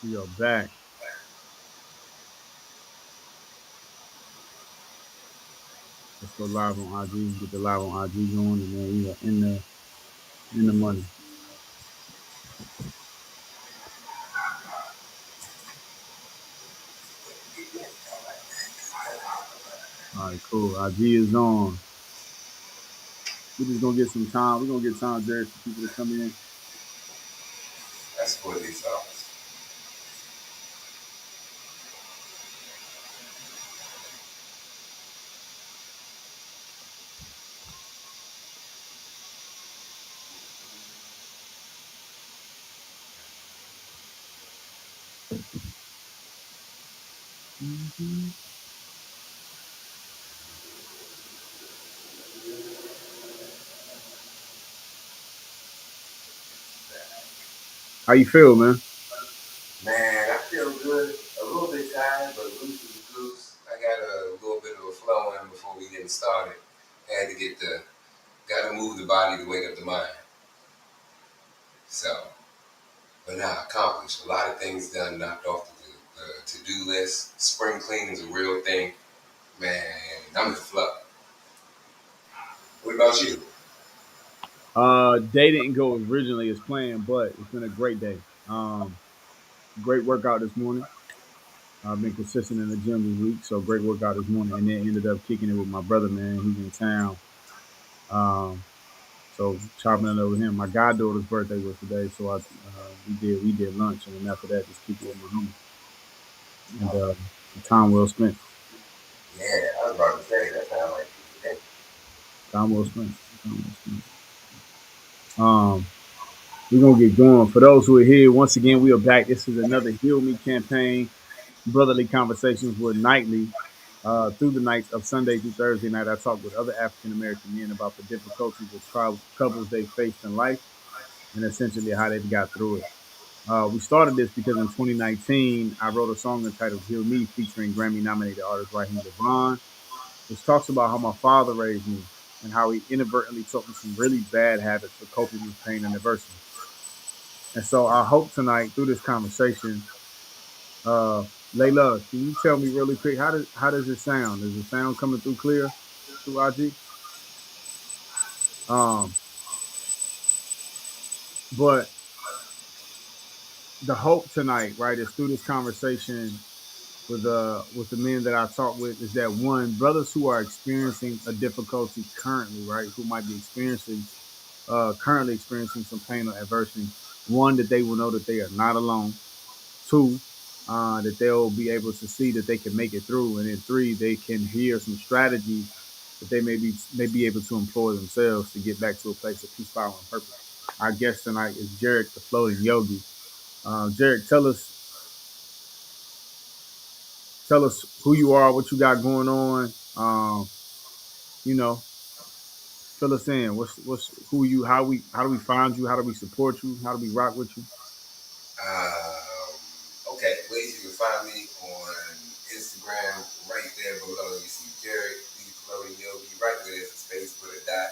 We are back. Let's go live on IG. Get the live on IG going, and then we are in the money. All right, cool. IG is on. We're just gonna get some time. We're gonna get time, Jared, for people to come in. That's for these songs. Mhm. How you feel, man? Man, I feel good. A little bit tired, but loose as a goose. I got a little bit of a flow in before we get started. Had to gotta move the body to wake up the mind. So, but now accomplished. A lot of things done, knocked off the to-do list. Spring cleaning is a real thing. Man, I'm in flow. What about you? Day didn't go originally as planned, but it's been a great day. Great workout this morning. I've been consistent in the gym this week, so great workout this morning, and then ended up kicking it with my brother, man. He's in town. Um, so chopping it over him. My goddaughter's birthday was today, so we did lunch, and then after that, just kicked it with my homie. And time well spent. Yeah, I was about to say that sounds like today. Time well spent. Time well spent. Um, we're gonna get going. For those who are here, once again, we are back. This is another Heal Me campaign. Brotherly conversations were nightly. Through the nights of Sunday through Thursday night, I talk with other African American men about the difficulties that couples they faced in life and essentially how they've got through it. We started this because in 2019, I wrote a song entitled Heal Me featuring Grammy nominated artist Raheem Devon, which talks about how my father raised me and how he inadvertently taught me some really bad habits for coping with pain and adversity. And so I hope tonight through this conversation, uh, Layla, can you tell me really quick how does it sound? Is the sound coming through clear through IG? Um, but the hope tonight, right, is through this conversation with the men that I talk with is that one, brothers who are experiencing a difficulty currently, right, who might be experiencing currently experiencing some pain or adversity, one, that they will know that they are not alone. Two, that they'll be able to see that they can make it through, and then three, they can hear some strategies that they may be able to employ themselves to get back to a place of peace, power, and purpose. Our guest tonight is Jarek, the floating yogi. Jarek, tell us who you are, what you got going on. You know, fill us in. What's who you? How do we find you? How do we support you? How do we rock with you? Okay, ways you can find me on Instagram, right there below. You see Jared, the floating yogi, right where there's a space, put a dot,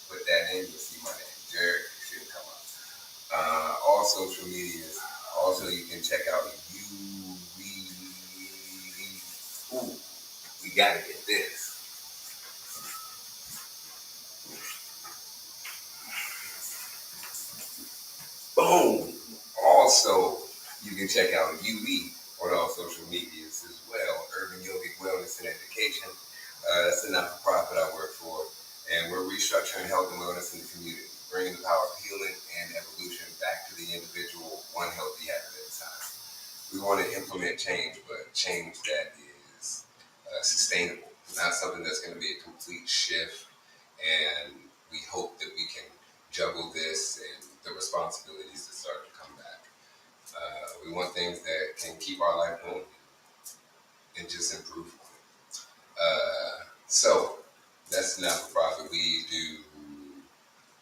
put that in, you'll see my name. Jared, it should come up. All social medias. Also, you can check out you. Ooh, we gotta get this. Boom. Also, you can check out UE on all social medias as well. Urban Yogic Wellness and Education. That's a not-for-profit I work for, and we're restructuring health and wellness in the community, bringing the power of healing and evolution back to the individual, one healthy habit at a time. We want to implement change, but change that is sustainable, not something that's going to be a complete shift. And we hope that we can juggle this and the responsibilities that start to come back. We want things that can keep our life going and just improve on it. So that's not for profit.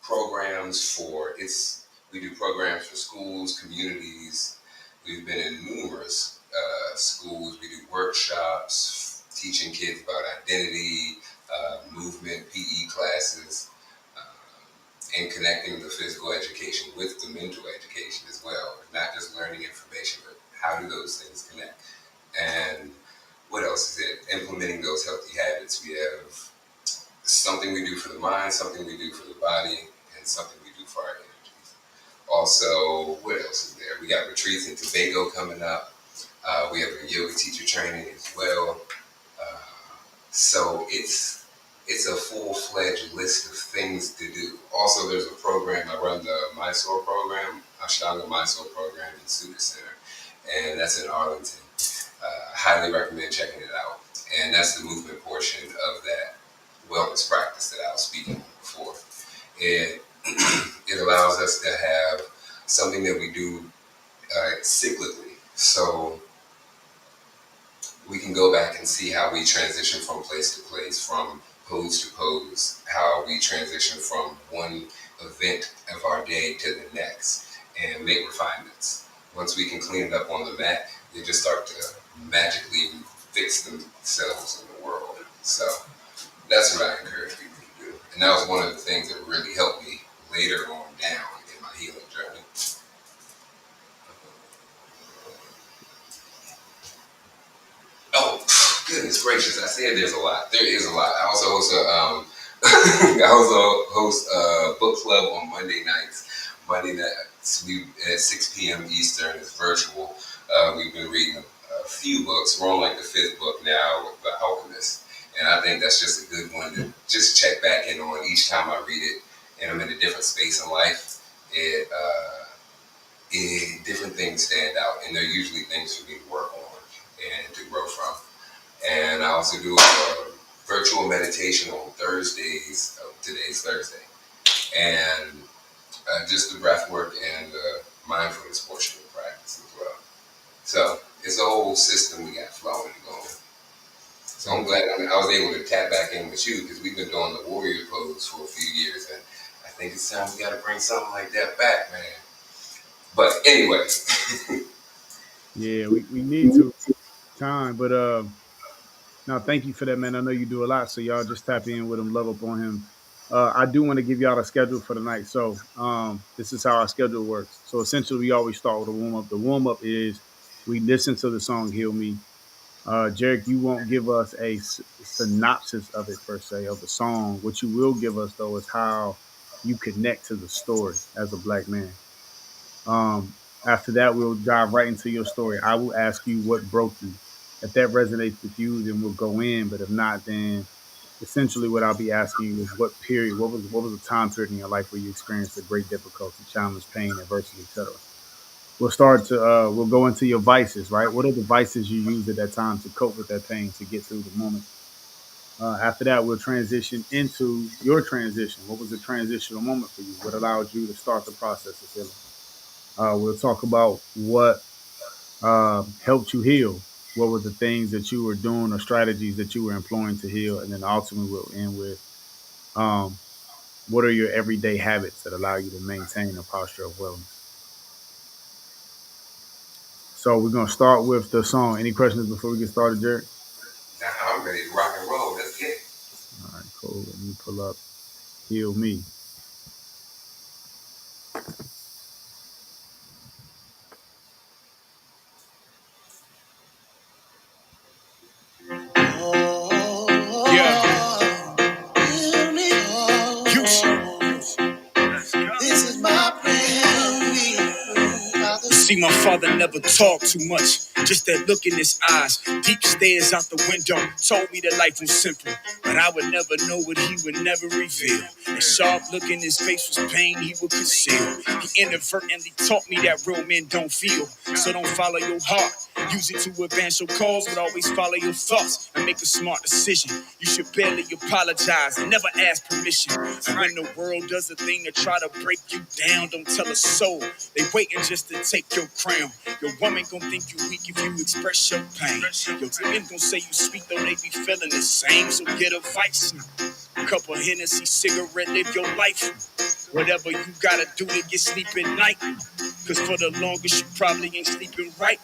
Programs for it's we do programs for schools, communities. We've been in numerous schools. We do workshops teaching kids about identity, movement, PE classes, and connecting the physical education with the mental education as well. Not just learning information, but how mind, something we do for the body, and something we do for our energies. Also, what else is there? We got retreats in Tobago coming up. We have a yoga teacher training as well. Uh, so it's a full-fledged list of things to do. Also, there's a program, I run the Mysore program, Ashtanga Mysore program in Sutta Center, and that's in Arlington. Highly recommend checking it out. And that's the movement portion of that wellness practice that I was speaking on before. It, it allows us to have something that we do cyclically. So we can go back and see how we transition from place to place, from pose to pose, how we transition from one event of our day to the next, and make refinements. Once we can clean it up on the mat, they just start to magically fix themselves in the world. So that's what I encourage people to do. And that was one of the things that really helped me later on down in my healing journey. Oh, goodness gracious! I said there's a lot. There is a lot. I also host I also host a book club on Monday nights. Monday nights we at 6 p.m. Eastern. It's virtual. We've been reading a few books. We're on like the fifth book now with The Alchemist, and I think that's just a good one to just check back in on each time I read it. And I'm in a different space in life. Different things stand out, and they're usually things for me to work on and to grow from. And I also do a virtual meditation on Thursdays. Today's Thursday, and just the breath work and the mindfulness portion of the practice as well. So it's a whole system we got flowing and going. So I'm glad I was able to tap back in with you because we've been doing the warrior pose for a few years, and I think it's time we got to bring something like that back, man. But anyway. Yeah, we need to time, but now thank you for that, man. I know you do a lot, so y'all just tap in with him, love up on him. I do want to give y'all a schedule for the night. So this is how our schedule works. So essentially, we always start with a warm up. The warm up is we listen to the song "Heal Me." Jarek, you won't give us a synopsis of it per se of the song. What you will give us though is how you connect to the story as a black man. After that, we'll dive right into your story. I will ask you what broke you. If that resonates with you, then we'll go in. But if not, then essentially what I'll be asking you is what period, what was the time period in your life where you experienced a great difficulty, challenge, pain, adversity, etc. We'll go into your vices, right? What are the vices you used at that time to cope with that pain to get through the moment? After that, we'll transition into your transition. What was the transitional moment for you? What allowed you to start the process of healing? We'll talk about what helped you heal. What were the things that you were doing or strategies that you were employing to heal? And then ultimately, we'll end with um, what are your everyday habits that allow you to maintain a posture of wellness? So we're gonna start with the song. Any questions before we get started, Jared? Now I'm ready to rock and roll. Let's get it. All right, cool. Let me pull up "Heal Me." Yeah. This is my prayer. You see, my father never talked too much. Just that look in his eyes, deep stares out the window, told me that life was simple. But I would never know what he would never reveal. That sharp look in his face was pain he would conceal. He inadvertently taught me that real men don't feel. So don't follow your heart. Use it to advance your cause, but always follow your thoughts and make a smart decision. You should barely apologize and never ask permission. And when the world does a thing to try to break you down, don't tell a soul. They waiting just to take your crown. Your woman gon' think you weak if you express your pain. Your men gon' say you sweet though they be feeling the same. So get a vice. A couple Hennessy cigarette, live your life. Whatever you gotta do to get sleep at night. Cause for the longest you probably ain't sleeping right.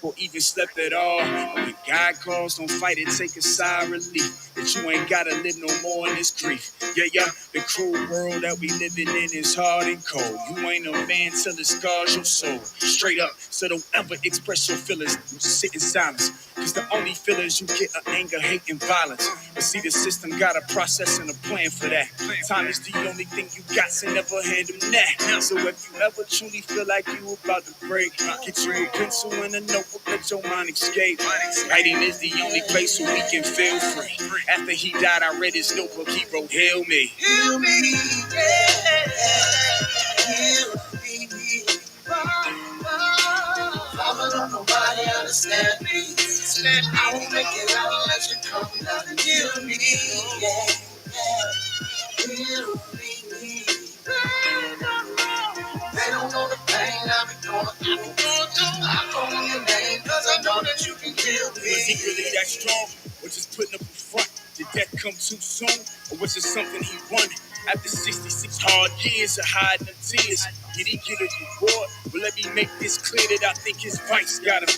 or even slept at all. But when God calls, don't fight it, take a sigh of relief that you ain't gotta live no more in this grief. Yeah, yeah, the cruel world that we living in is hard and cold. You ain't a man till it scars your soul. Straight up, so don't ever express your feelings. Sit in silence. Cause the only feelings you get are anger, hate, and violence. But see, the system got a process and a plan for that. Time is the only thing you got, so never hand them that. So if you ever truly feel like you about to break, get you a pencil and a notebook, let your mind escape. Writing is the only place where we can feel free. After he died, I read his notebook, he wrote, "Heal me. Heal me, yeah. Heal me. Mama, don't nobody understand me. I won't make it out unless you come down and heal me. Yeah, yeah. Heal me. They don't know the pain I've been going through. I call on your name because I know that you can heal me. Was he really that strong? Or just putting up a front? Did death come too soon? Or was it something he won? After 66 hard years of hiding the tears, did he get a reward? Well, let me make this clear that I think his vice got him.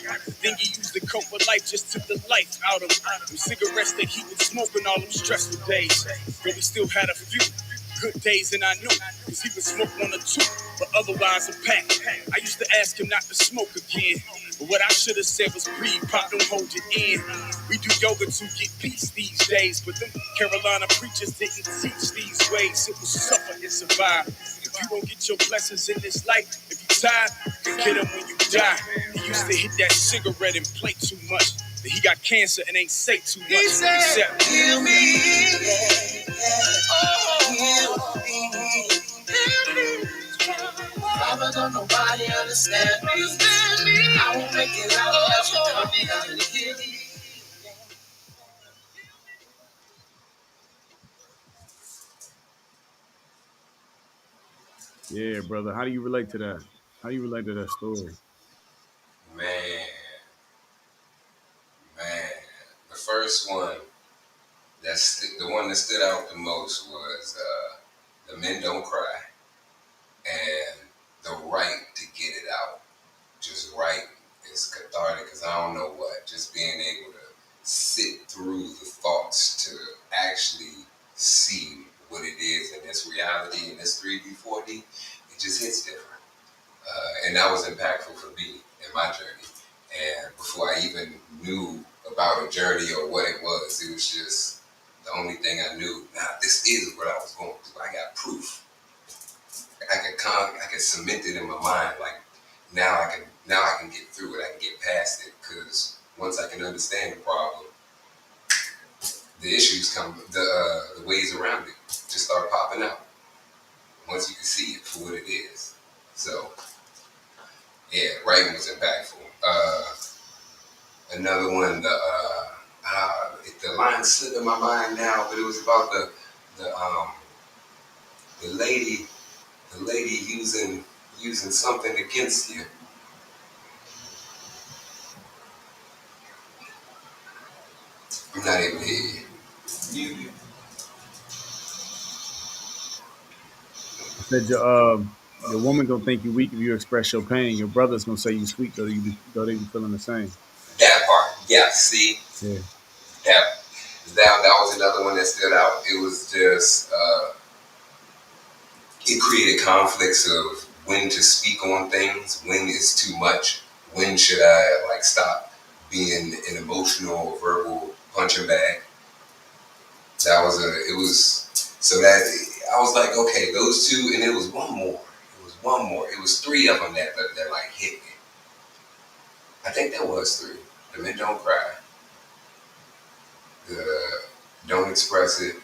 Think he used the coke for life, just took the life out of him. Them cigarettes that he was smoking all them stressful days. But we still had a few good days, and I knew, cause he would smoke one or two, but otherwise a pack. I used to ask him not to smoke again, but what I should have said was breathe, pop, don't hold it in. We do yoga to get peace these days, but them Carolina preachers didn't teach these ways. It was suffer and survive. If you don't get your blessings in this life, if you tired, you get them when you die. He used to hit that cigarette and play too much. That he got cancer and ain't say too much. He said, heal me. Mama, don't nobody understand me. I won't make it out unless you come down and heal me. Yeah, brother. How do you relate to that? How do you relate to that story? Man, man. The first one, the one that stood out the most was The Men Don't Cry and the right to get it out. Just writing is cathartic because I don't know what. Just being able to sit through the thoughts to actually see what it is in this reality, in this 3D, 4D, it just hits different. And that was impactful for me in my journey. And before I even knew about a journey or what it was just the only thing I knew. Now, this is what I was going through. I got proof. I could cement it in my mind. Like now I can get through it. I can get past it because once I can understand the problem, the issues come, the ways around it just start popping out. Once you can see it for what it is. So yeah, writing was impactful. Another one, the line slipped in my mind now, but it was about the the lady using something against you. I'm not able to hear you. I said your woman gonna think you weak if you express your pain. Your brother's gonna say you sweet though they be feeling the same. That part, yeah. See, Yeah. that that was another one that stood out. It was just it created conflicts of when to speak on things, when is too much, when should I like stop being an emotional or verbal punching bag. It was so that I was like, okay, those two, and it was one more. It was one more. It was three of them that like hit me. I think that was three. The Men Don't Cry. The Don't Express It.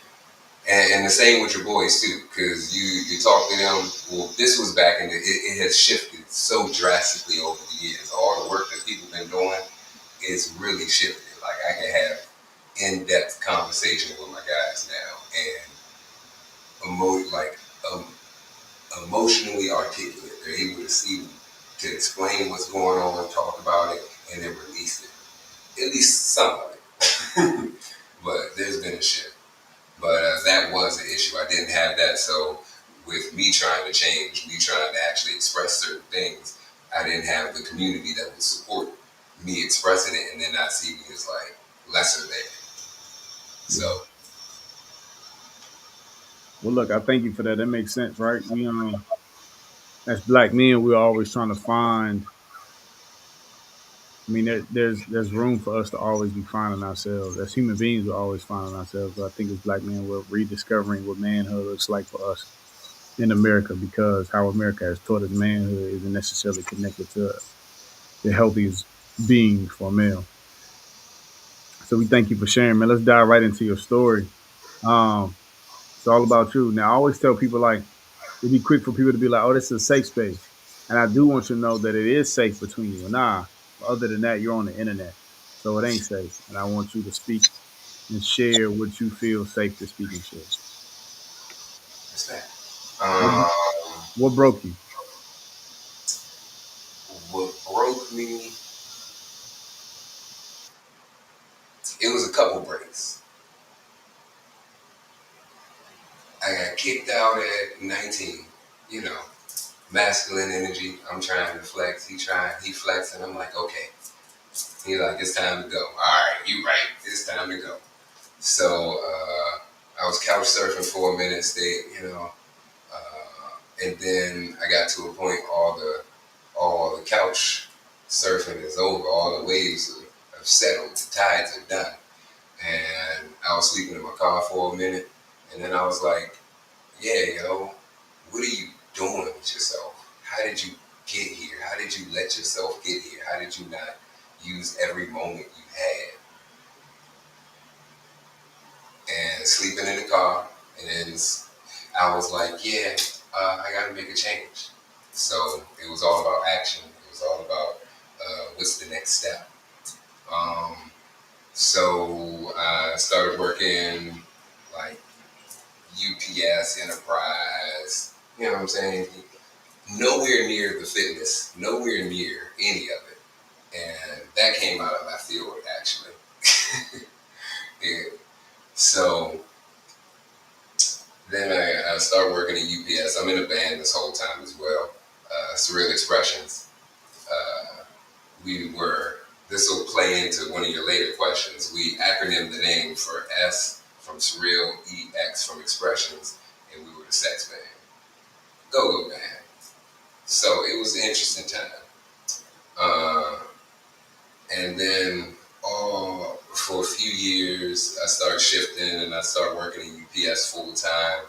And the same with your boys too, because you talk to them. Well, this was back in it has shifted so drastically over the years. All the work that people been doing is really shifted. Like I can have in-depth conversation with my guys now, and um, emotionally articulate. They're able to see, to explain what's going on, talk about it, and then release it. At least some of it. But there's been a shift. But that was an issue. I didn't have that. So with me trying to change, me trying to actually express certain things, I didn't have the community that would support me expressing it and then not see me as like lesser than. Yeah. So Well, look, I thank you for that. That makes sense, right? We as black men, we're always trying to find. I mean, there's room for us to always be finding ourselves. As human beings, we're always finding ourselves. But I think as black men, we're rediscovering what manhood looks like for us in America, because how America has taught us manhood isn't necessarily connected to the healthiest being for a male. So we thank you for sharing, man. Let's dive right into your story. Um, it's all about you. Now, I always tell people like it'd be quick for people to be like, "Oh, this is a safe space," and I do want you to know that it is safe between you and I. But other than that, you're on the internet, so it ain't safe. And I want you to speak and share what you feel safe to speak and share. what's that? What Um, what broke you? what broke me? It was a couple breaks. I got kicked out at 19. You know, masculine energy. I'm trying to flex. He flexing. I'm like, okay. He like, it's time to go. All right, you right. It's time to go. So I was couch surfing for a minute, stayed, and then I got to a point all the couch surfing is over, all the waves have settled, the tides are done, and I was sleeping in my car for a minute, and then I was like, yeah, yo, what are you doing with yourself? How did you get here? How did you let yourself get here? How did you not use every moment you had? And sleeping in the car. And then I was like, yeah, I got to make a change. So it was all about action. It was all about what's the next step. Um, so I started working like UPS Enterprise. You know what I'm saying? Nowhere near the fitness, nowhere near any of it. And that came out of my field actually. Yeah. So then I started working at UPS. I'm in a band this whole time as well. Surreal Expressions. Uh, we were, this will play into one of your later questions. We acronymed the name for S from Surreal, EX from Expressions, and we were the sex band. Go Go Band. So it was an interesting time. Uh, and then for a few years, I started shifting and I started working at UPS full time.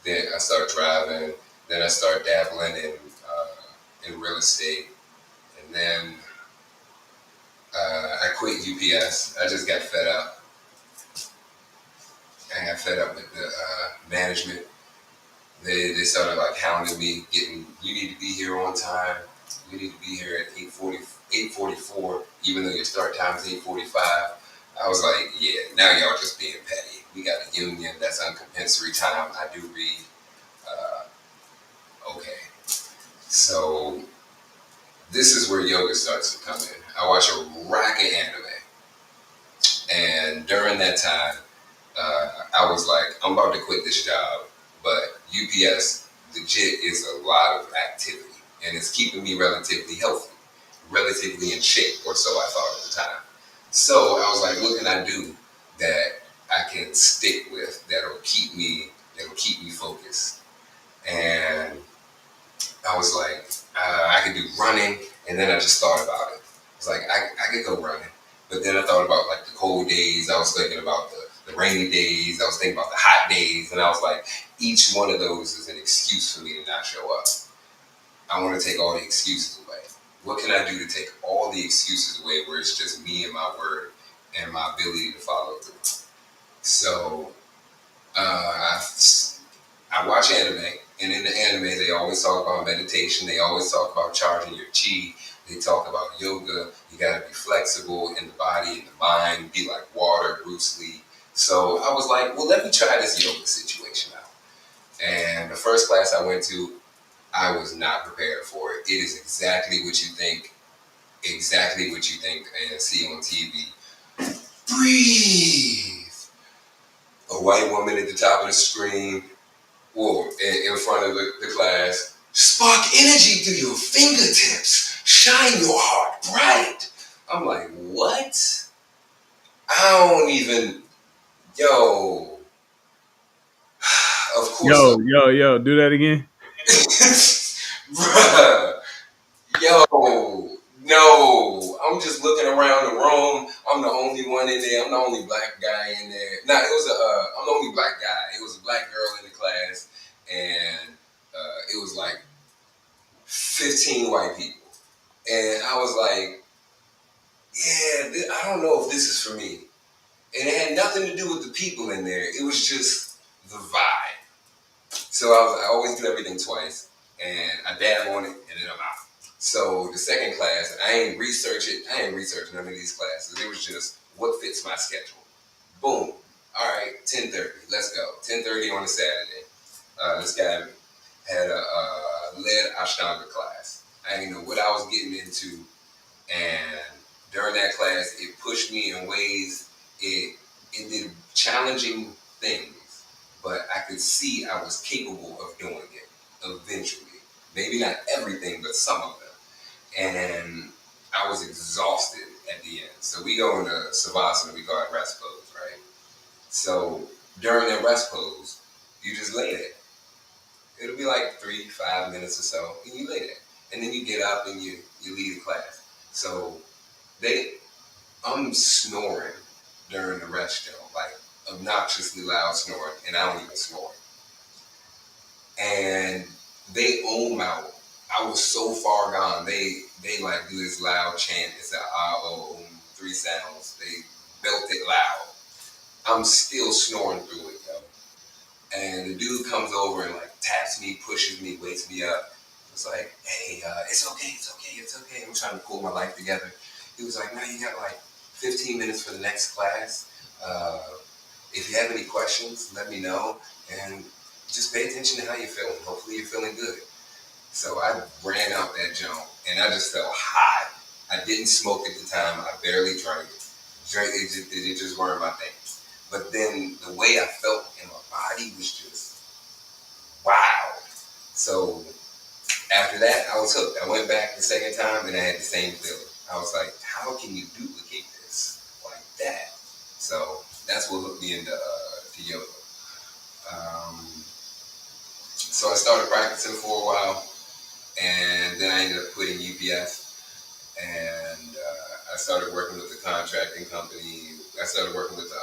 Then I started driving. Then I started dabbling in real estate, and then I quit UPS. I just got fed up. I got fed up with the management. They started like hounding me, getting you need to be here on time. You need to be here at 8:44, even though your start time is 8:45. I was like, yeah, now y'all just being petty. We got a union that's uncompensatory time. I do read. Okay, so this is where yoga starts to come in. I watch a rack of anime, and during that time, I was like, I'm about to quit this job, but UPS legit is a lot of activity, and it's keeping me relatively healthy, relatively in shape, or so I thought at the time. So I was like, what can I do that I can stick with that'll keep me focused? And I was like, I could do running, and then I just thought about it. It's like I could go running, but then I thought about like the cold days. I was thinking about the rainy days. I was thinking about the hot days, and I was like, each one of those is an excuse for me to not show up. I want to take all the excuses away. What can I do to take all the excuses away, where it's just me and my word and my ability to follow through? So uh, I I watch anime, and in the anime, they always talk about meditation. They always talk about charging your chi. They talk about yoga. You got to be flexible in the body and the mind. Be like water, Bruce Lee. So I was like, well, let me try this yoga situation out. And the first class I went to, I was not prepared for it. It is exactly what you think and see on TV. Breathe. A white woman at the top of the screen, or in front of the class. Spark energy through your fingertips. Shine your heart bright. I'm like, what? I don't even, yo, of course, Yo, do that again. bruh, yo, no. I'm just looking around the room. I'm the only one in there. I'm the only black guy in there. Nah, I'm the only black guy. It was a black girl in the class, and it was like 15 white people. And I was like, yeah, I don't know if this is for me. And it had nothing to do with the people in there. It was just the vibe. So I always do everything twice, and I dab on it, and then I'm out. So the second class, I ain't research it. I ain't research none of these classes. It was just what fits my schedule. Boom. All right, 10:30. Let's go. 10:30 on a Saturday. This guy had a lead Ashtanga class. I didn't know what I was getting into, and during that class, it pushed me in ways. It did challenging things, but I could see I was capable of doing it eventually. Maybe not everything, but some of them. And I was exhausted at the end. So we go into Savasana, we call it rest pose, right? So during that rest pose, you just lay there. It'll be like 3, 5 minutes or so, and you lay there. And then you get up and you leave the class. So they I'm snoring during the rest show, like obnoxiously loud snoring, and I don't even snore. And they own out. I was so far gone. They like do this loud chant. It's a ah oh 3 sounds. They belt it loud. I'm still snoring through it, yo. And the dude comes over and like taps me, pushes me, wakes me up. It's like, hey, it's okay, it's okay, it's okay. I'm trying to pull my life together. He was like, no, you got like 15 minutes for the next class. Uh, if you have any questions, let me know. And just pay attention to how you're feeling. Hopefully you're feeling good. So I ran out that jump and I just felt high. I didn't smoke at the time. I barely drank. It just weren't my thing. But then the way I felt in my body was just wow. So after that, I was hooked. I went back the second time and I had the same feeling. I was like, how can you duplicate this like that? So that's what hooked me into to yoga. Um, so I started practicing for a while, and then I ended up quitting UPS, and I started working with the contracting company. I started working with the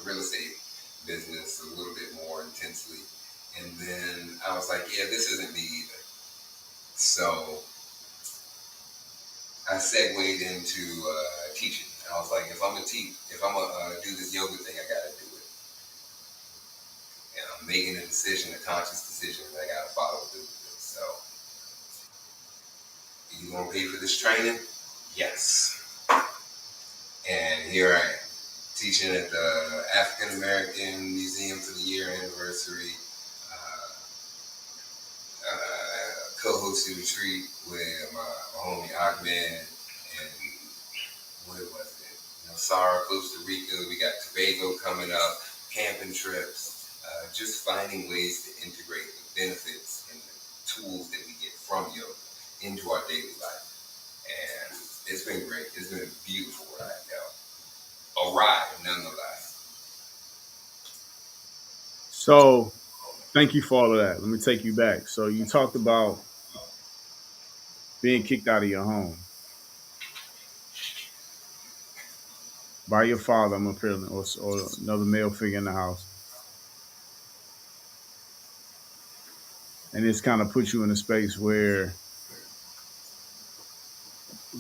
real estate business a little bit more intensely. And then I was like, yeah, this isn't me either. So I segued into teaching. I was like, if I'm gonna teach, if I'm gonna do this yoga thing, I gotta do it. And I'm making a decision, a conscious decision, that I gotta follow through with this. So, you gonna pay for this training? Yes. And here I am, teaching at the African American Museum for the year anniversary. Uh, Co-hosted a retreat with my homie Ahmed and what was it? Sarah, Costa Rica. We got Tobago coming up, camping trips, just finding ways to integrate the benefits and the tools that we get from yoga into our daily life. And it's been great. It's been a beautiful ride, yo. A ride, nonetheless. So thank you for all of that. Let me take you back. So you talked about being kicked out of your home by your father, I'm appearing, or another male figure in the house, and it's kind of put you in a space where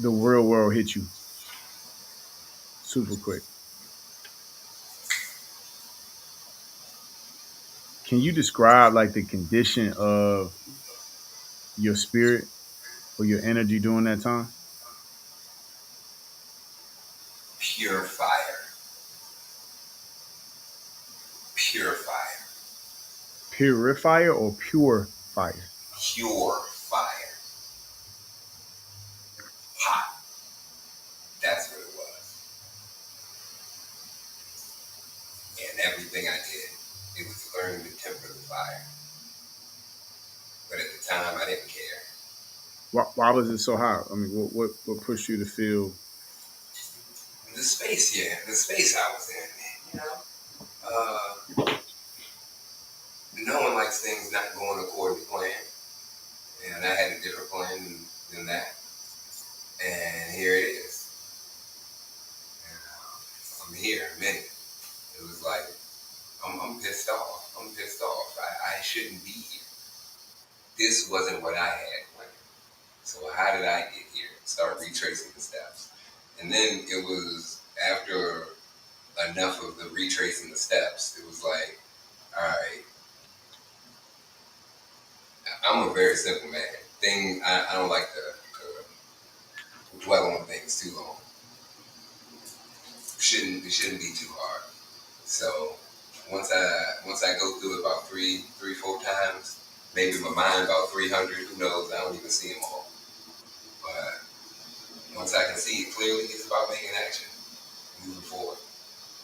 the real world hit you super quick. Can you describe like the condition of your spirit or your energy during that time? Pure fire. Pure fire. Purifier or pure fire? Pure fire. Hot. That's what it was. And everything I did, it was learning to temper the fire. But at the time, I didn't care. Why was it so high? I mean, what pushed you to feel? The space, yeah, the space I was in, knowing like things not going according to plan, and I had a different plan than that, and here it is. And, I'm here, I'm in it. It was like I'm pissed off. I'm pissed off. I shouldn't be here. This wasn't what I had planned. So how did I get here? Start retracing the steps, and then it was after enough of the retracing the steps. It was like, all right, I'm a very simple man. I don't like to dwell on things too long. It shouldn't be too hard. So once I go through it about three, 4 times, maybe my mind about 300. Who knows? I don't even see them all. But once I can see it clearly, it's about making action, moving forward.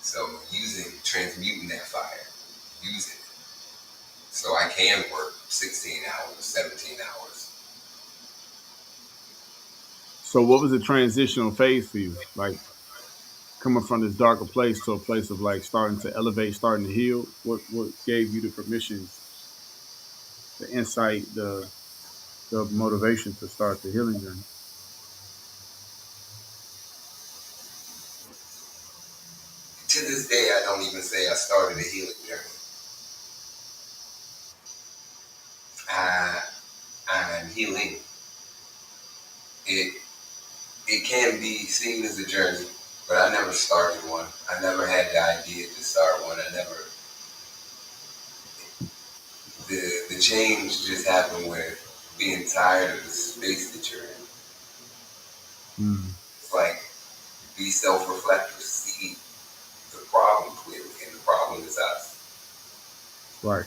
So transmuting that fire, using it, so I can work 16 hours, 17 hours. So, what was the transitional phase for you? Like coming from this darker place to a place of like starting to elevate, starting to heal. What gave you the permission, the insight, the motivation to start the healing journey? To this day, I don't even say I started a healing journey. I, I'm healing. It it can be seen as a journey, but I never started one. I never had the idea to start one. I never. The change just happened with being tired of the space that you're in. Mm, It's like be self-reflective, see the problem clearly, and the problem is us right.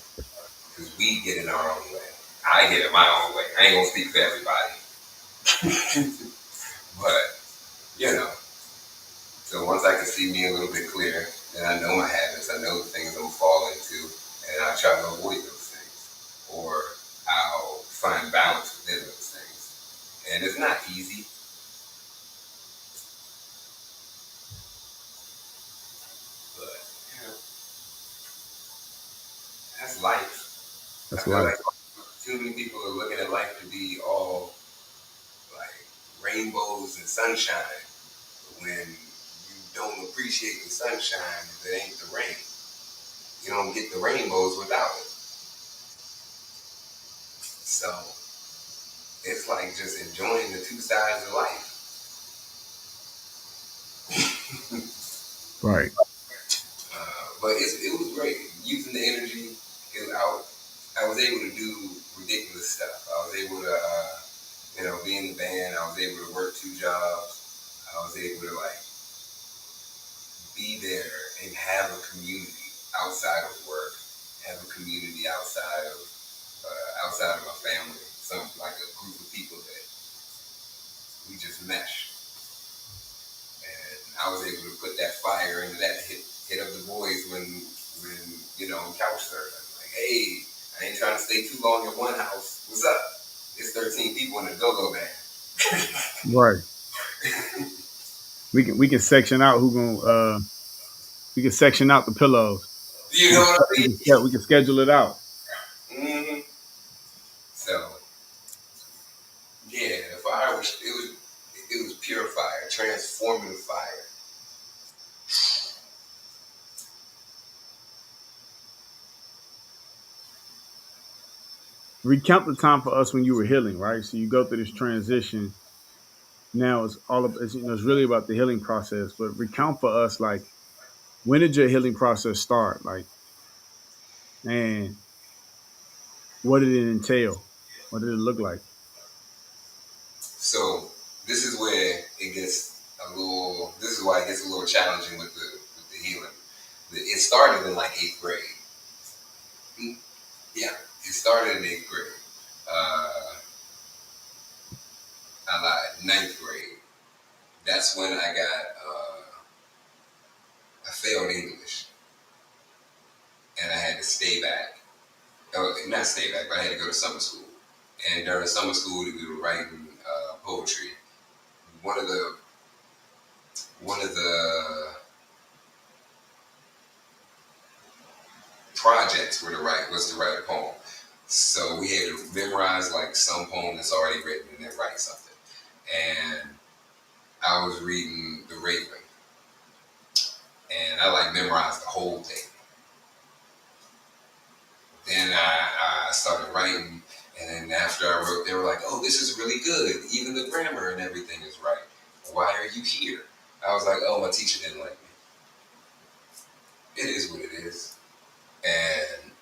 because we get in our own way. I get in my own way. I ain't gonna speak for everybody, but you know. So once I can see me a little bit clearer, then I know my habits. I know the things I'm falling into, and I try to avoid those things, or I'll find balance within those things. And it's not easy, but you know, that's life. I That's feel life. like too many people are looking at life to be all like rainbows and sunshine when you don't appreciate the sunshine if it ain't the rain. You don't get the rainbows without it. So it's like just enjoying the two sides of life. Right. But it was great using the energy. I was able to do ridiculous stuff. I was able to, be in the band. I was able to work 2 jobs. I was able to like be there and have a community outside of work. Have a community outside of my family. Some like a group of people that we just meshed. And I was able to put that fire into that hit up the boys when couch surfing. Like, hey, I ain't trying to stay too long in one house. What's up? It's 13 people in a go-go band. Right. We can section out who gonna we can section out the pillows. You know what I mean? We can schedule it out. Mm-hmm. So yeah, the fire was pure fire, transformative fire. Recount the time for us when you were healing, right? So you go through this transition. Now it's all of it's really about the healing process. But recount for us, like, when did your healing process start? Like, and what did it entail? What did it look like? So this is where it gets a little. This is why it gets a little challenging with the healing. It started in like 8th grade. Yeah, it started in 8th grade. Uh, I lied. 9th grade. That's when I failed English, and I had to stay back. Not stay back, but I had to go to summer school. And during summer school, we were writing poetry. One of the one of the projects was to write a poem. So we had to memorize like some poem that's already written and then write something. And I was reading The Raven, and I like memorized the whole thing. Then I started writing, and then after I wrote, they were like, "Oh, this is really good. Even the grammar and everything is right. Why are you here?" I was like, "Oh, my teacher didn't like me. It is what it is." And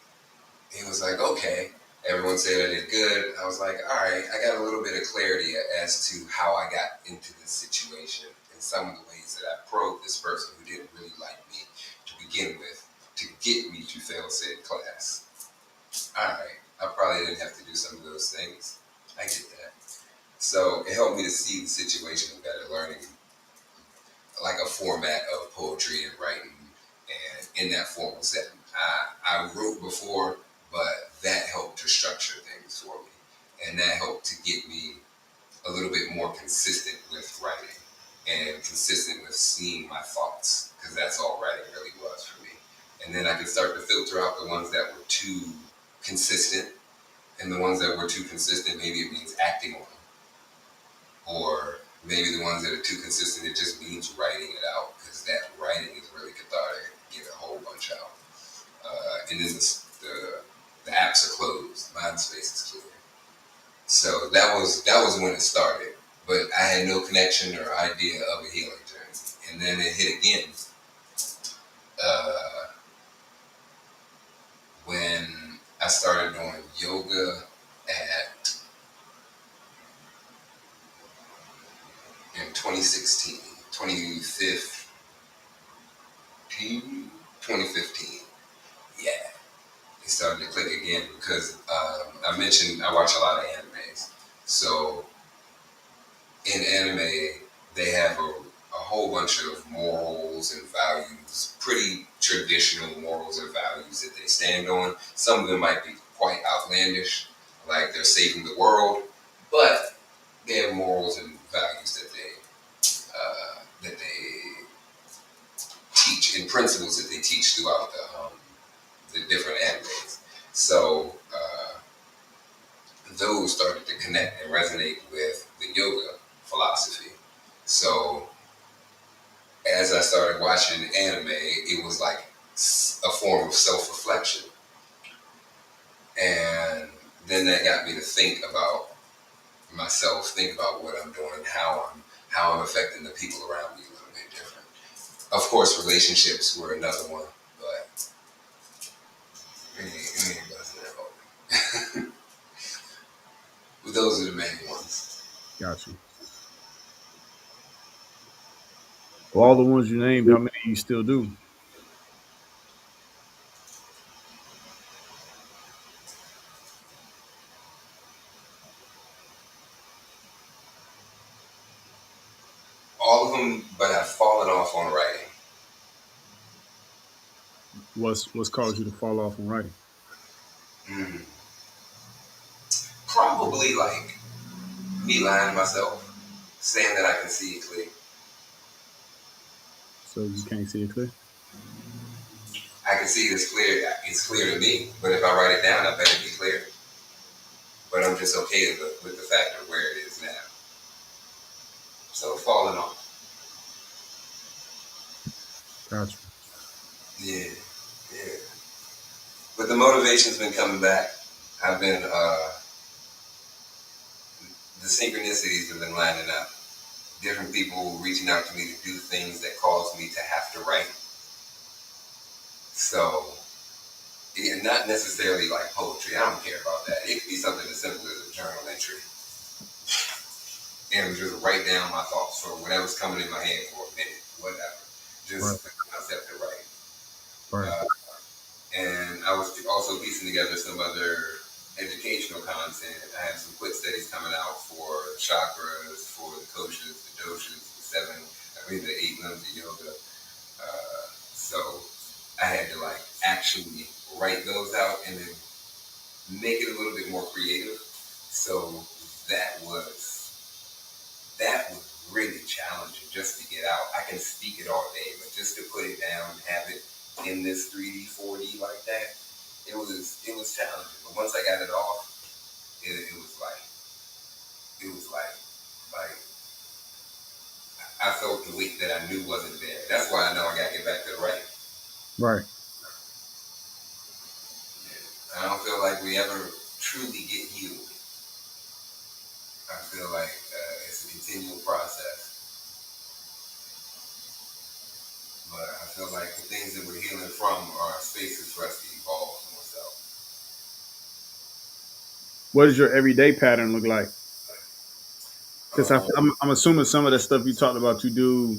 he was like, "Okay." Everyone said I did good. I was like, "All right." I got a little bit of clarity as to how I got into this situation and some of the ways that I probed this person who didn't really like me to begin with to get me to fail said class. All right. I probably didn't have to do some of those things. I get that. So it helped me to see the situation better, learning like a format of poetry and writing and in that formal setting. I wrote before, but that helped to structure things for me. And that helped to get me a little bit more consistent with writing and consistent with seeing my thoughts, because that's all writing really was for me. And then I could start to filter out the ones that were too consistent, and the ones that were too consistent, maybe it means acting on them. Or maybe the ones that are too consistent, it just means writing it out, because that writing is really cathartic. Get a whole bunch out. And then the apps are closed. Mind space is clear. So that was when it started. But I had no connection or idea of a healing journey. And then it hit again uh, when I started doing yoga at in 2016, 2015. Yeah, it started to click again because I mentioned I watch a lot of animes. So in anime, they have a whole bunch of morals and values, pretty traditional morals and values that they stand on. Some of them might be quite outlandish, like they're saving the world, but they have morals and values that they teach and principles that they teach throughout the different animes. So those started to connect and resonate with the yoga philosophy. So as I started watching anime, it was like a form of self-reflection. And then that got me to think about myself, think about what I'm doing, how I'm affecting the people around me a little bit different. Of course, relationships were another one, but we ain't buzzing that over. But those are the main ones. Gotcha. Well, all the ones you named, how many you still do? All of them, but I've fallen off on writing. What's caused you to fall off on writing? Mm. Probably like me lying to myself, saying that I can see it clear. So you can't see it clear. I can see it as clear. It's clear to me, but if I write it down, I bet it be clear. But I'm just okay with the fact of where it is now. So falling off. Gotcha. Yeah, yeah. But the motivation's been coming back. I've been the synchronicities have been lining up. Different people reaching out to me to do things that cause me to have to write. So, yeah, not necessarily like poetry. I don't care about that. It could be something as simple as a journal entry. And just write down my thoughts or whatever's coming in my head for a minute, whatever. Right. Just the concept of writing. Right. Uh, and I was also piecing together some other educational content. I have some quick studies coming out for chakras, for the koshas, the doshas, the 8 limbs of yoga. So I had to like actually write those out and then make it a little bit more creative. So that was I can speak it all day, but just to put it down and have it in this 3D, 4D like that, it was challenging. But once I got it off, it was like I felt the weight that I knew wasn't there. That's why I know I gotta get back to the writing. Right. I don't feel like we ever truly get healed. I feel like it's a continual process. But I feel like the things that we're healing from are spaces for us to evolve more so. What does your everyday pattern look like? Because Um, I'm assuming some of the stuff you talked about you do,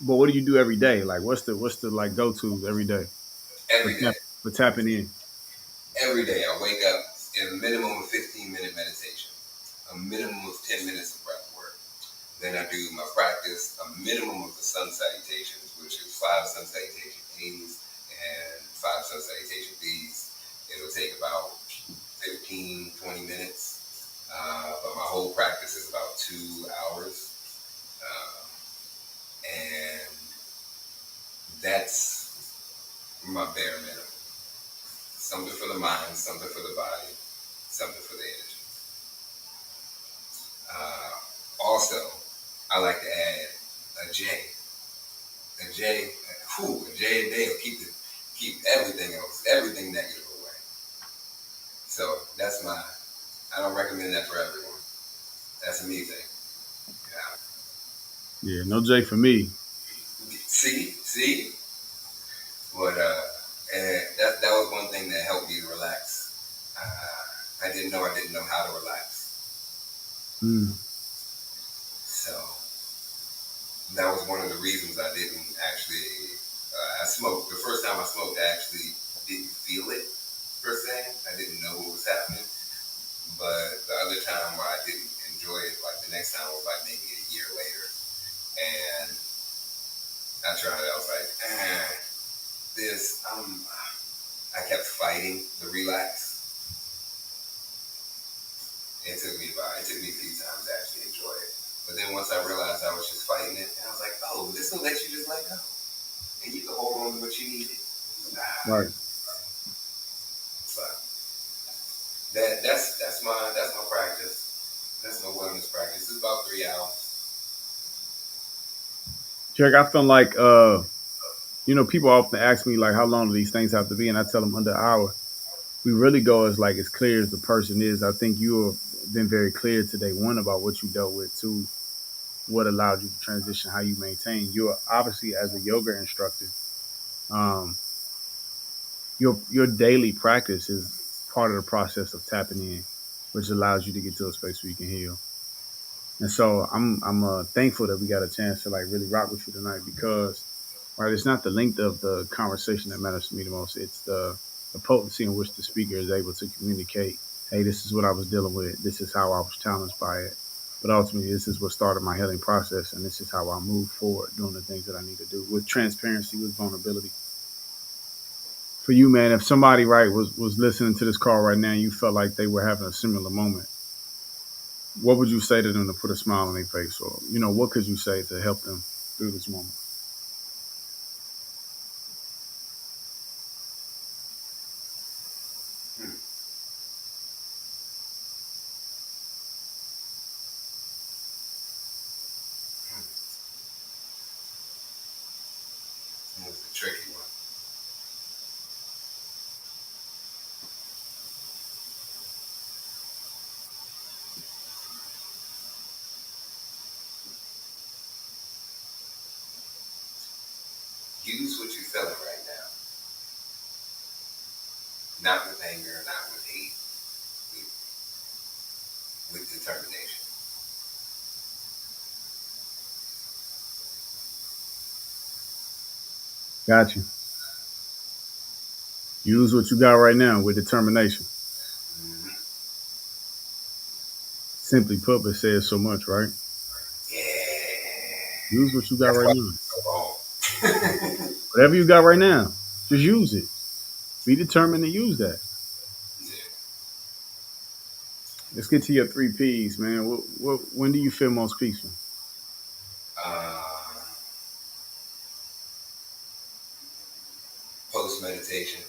but what do you do every day? Like, what's the like go to every day for every day. for tapping in? Every day I wake up in a minimum of 15-minute meditation, a minimum of 10 minutes of breath work. Then I do my practice, a minimum of the sun salutations, which is 5 sun salutation A's and 5 sun salutation B's. It'll take about 15, 20 minutes. But my whole practice is about 2 hours. Uh, and that's my bare minimum. Something for the mind, something for the body, something for the energy. Uh, Also, I like to add a J. A J, a J a day will keep everything else, everything negative away. So that's my. I don't recommend that for everyone. That's a me thing. Yeah. Yeah, no J for me. See, but and that was one thing that helped me to relax. I didn't know how to relax. Mm. So that was one of the reasons I didn't actually. I smoked. The first time I smoked, I actually didn't feel it per se. I didn't know what was happening. But the other time where I didn't enjoy it, like the next time was like maybe a year later, and I tried it. I was like, this. I kept fighting the relax. It took me a few times to actually enjoy it. But then once I realized I was just fighting it, and I was like, oh, this will let you just let go, and you can hold on to what you needed. Right. But that's my practice. That's my wellness practice. It's about 3 hours. Jack, I feel like people often ask me like how long do these things have to be, and I tell them under an hour. We really go as like as clear as the person is. I think you have been very clear today. One about what you dealt with. Two, what allowed you to transition, how you maintain. You're obviously as a yoga instructor. Um, your daily practice is part of the process of tapping in, which allows you to get to a space where you can heal. And so I'm thankful that we got a chance to like really rock with you tonight because right, it's not the length of the conversation that matters to me the most. It's the potency in which the speaker is able to communicate. Hey, this is what I was dealing with. This is how I was challenged by it. But ultimately, this is what started my healing process, and this is how I move forward doing the things that I need to do with transparency, with vulnerability. For you, man, if somebody right was listening to this call right now, and you felt like they were having a similar moment, what would you say to them to put a smile on their face, or what could you say to help them through this moment? Hmm. It was a tricky one. Use what you're feeling right now, not with anger, not with hate, with determination. Gotcha. Use what you got right now with determination. Mm-hmm. Simply put, but says so much, right? Yeah, Use what you got that's right why now. it's so long. Whatever you got right now, just use it. Be determined to use that. Yeah. Let's get to your three P's, man. When do you feel most peaceful? meditation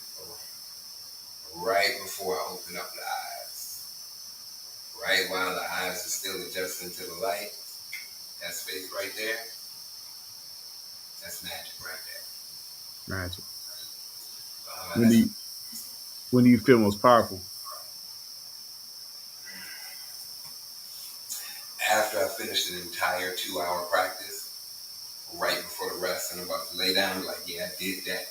right before I open up the eyes. Right while the eyes are still adjusting to the light, that space right there, that's magic right there. Magic. When do That's you, when do you feel most powerful? after I finished an entire 2 hour practice, right before the rest, and I'm about to lay down, like, yeah, I did that.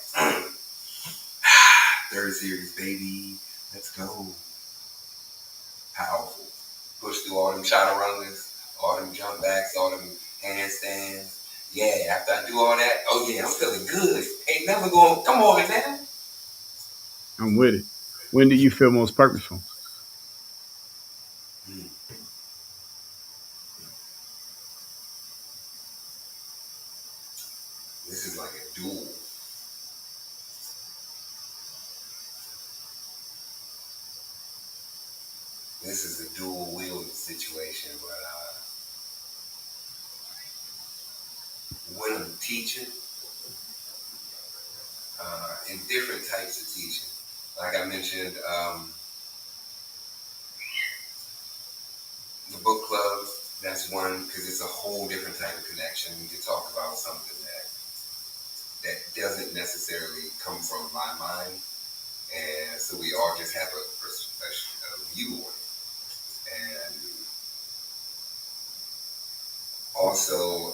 Third series, baby. Let's go. Powerful. Push through all them chaturangas, all them jump backs, all them handstands. Yeah, after I do all that, oh yeah, I'm feeling good. Ain't never going, come on, man. I'm with it. When do you feel most purposeful? Hmm. This is like a duel. This is a dual wielding situation, but when I'm teaching, in different types of teaching, like I mentioned, the book club, that's one, because it's a whole different type of connection. We can talk about something that doesn't necessarily come from my mind, and so we all just have a view on it. And also,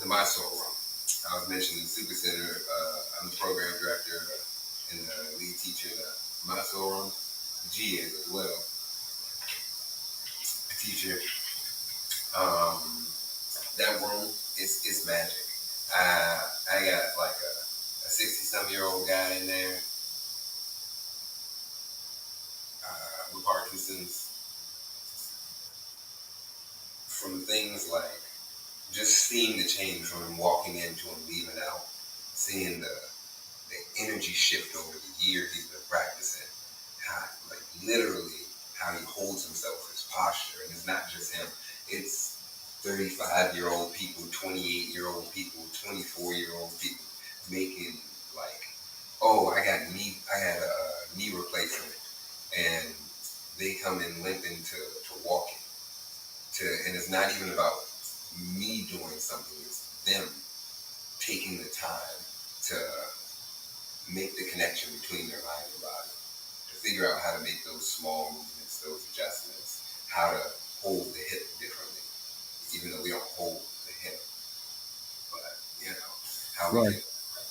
the My Soul Room. I was mentioning the Super Center. I'm the program director and the lead teacher in the My Soul Room. G is as well, a teacher. Um, that room is magic. I got like a 60-some-year-old guy in there with Parkinson's, from things like just seeing the change from him walking into him leaving out, seeing the energy shift over the years he's been practicing, how, like literally how he holds himself, his posture, and it's not just him. It's 35-year-old people, 28-year-old people, 24-year-old people making like, oh, I got a knee replacement, and they come in limping to walking. And it's not even about me doing something; it's them taking the time to make the connection between their mind and body, to figure out how to make those small movements, those adjustments, how to hold the hip differently, even though we don't hold the hip, but you know how we Right. can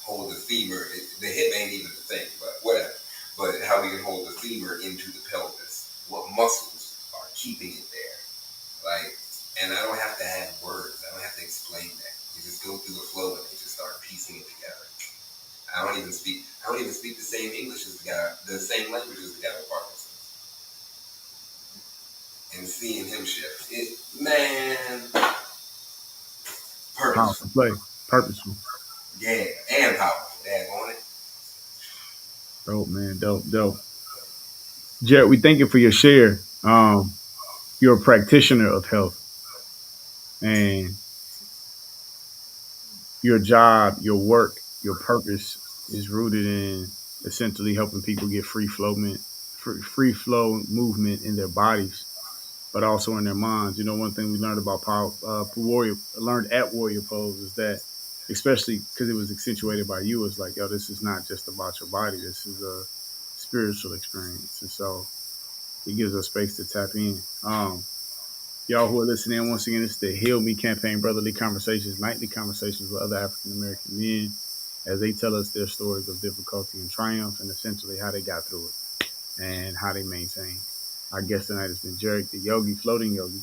hold the femur. The hip ain't even the thing, but whatever. But how we can hold the femur into the pelvis. What muscles are keeping it there? Like, and I don't have to have words. I don't have to explain that. You just go through the flow and they just start piecing it together. I don't even speak. I don't even speak the same English as the guy, the same language as the guy with Parkinson's. And seeing him shift, it man, purposeful. Powerful play. Purposeful. Yeah, and powerful. Dad on it. Dope, man. Dope, dope. Jared, we thank you for your share. You're a practitioner of health, and your job, your work, your purpose is rooted in essentially helping people get free flow movement in their bodies, but also in their minds. You know, one thing we learned about learned at Warrior Pose is that, especially because it was accentuated by you, is like, yo, this is not just about your body. This is a spiritual experience, and so it gives us space to tap in. Y'all who are listening, once again, it's the Heal Me campaign, brotherly conversations, nightly conversations with other African American men as they tell us their stories of difficulty and triumph and essentially how they got through it and how they maintain. Our guest tonight has been Jarek, the yogi, floating yogi,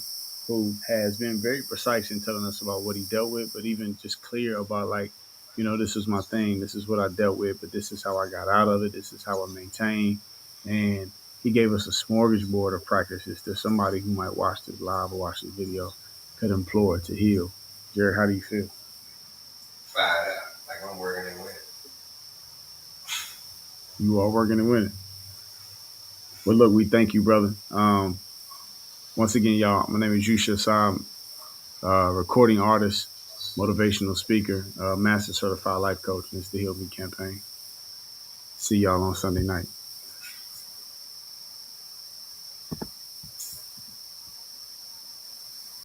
who has been very precise in telling us about what he dealt with, but even just clear about, like, this is my thing, this is what I dealt with, but this is how I got out of it, this is how I maintain. And he gave us a smorgasbord of practices that somebody who might watch this live or watch this video could implore to heal. Jared, how do you feel? Fired up, like I'm working and winning. You are working and winning. Well, look, we thank you, brother. Once again, y'all, my name is Yusha Saab, recording artist, motivational speaker, master certified life coach, and it's the Heal Me campaign. See y'all on Sunday night.